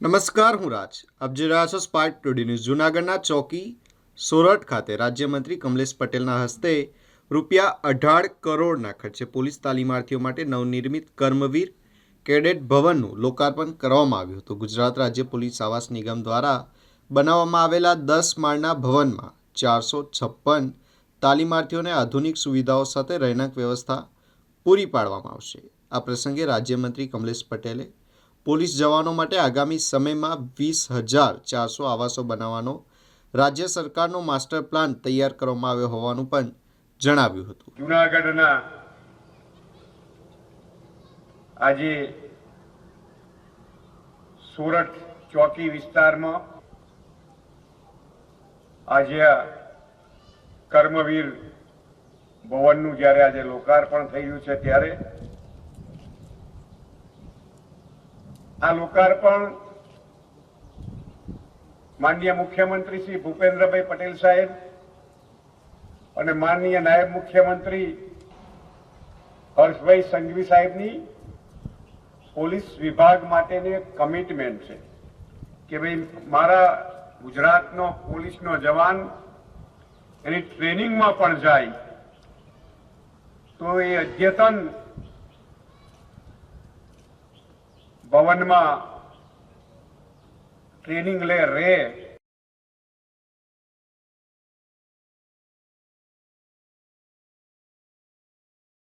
નમસ્કાર, હું રાજ. આપ જોઈ રહ્યા છો સ્પાર્ક ટુડે ન્યૂઝ. જૂનાગઢના ચોકી સોરઠ ખાતે રાજ્યમંત્રી કમલેશ પટેલના હસ્તે ₹18 કરોડના ખર્ચે પોલીસ તાલીમાર્થીઓ માટે નવનિર્મિત કર્મવીર કેડેટ ભવનનું લોકાર્પણ કરવામાં આવ્યું હતું. ગુજરાત રાજ્ય પોલીસ આવાસ નિગમ દ્વારા બનાવવામાં આવેલા 10 માળના ભવનમાં 456 તાલીમાર્થીઓને આધુનિક સુવિધાઓ સાથે રહેણાંક વ્યવસ્થા પૂરી પાડવામાં આવશે. આ પ્રસંગે રાજ્યમંત્રી કમલેશ પટેલે પોલીસ જવાનો માટે આગામી સમયમાં 20,400 આવાસો બનાવવાનો રાજ્ય સરકારનો માસ્ટર પ્લાન તૈયાર કરવામાં આવ્યો હોવાનું પણ જણાવ્યું હતું. જૂનાગઢના આજે સોરઠ ચોકી વિસ્તારમાં આજે કર્મવીર ભવનનું જ્યારે આજે લોકાર્પણ થઈ રહ્યું છે ત્યારે આ લોકાર્પણ માનનીય મુખ્યમંત્રી શ્રી ભૂપેન્દ્રભાઈ પટેલ સાહેબ અને માનનીય નાયબ મુખ્યમંત્રી હર્ષભાઈ સંઘવી સાહેબની પોલીસ વિભાગ માટેની એક કમિટમેન્ટ છે કે ભાઈ મારા ગુજરાતનો પોલીસનો જવાન એની ટ્રેનિંગમાં પણ જાય તો એ અદ્યતન ભવનમાં ટ્રેનિંગ રહે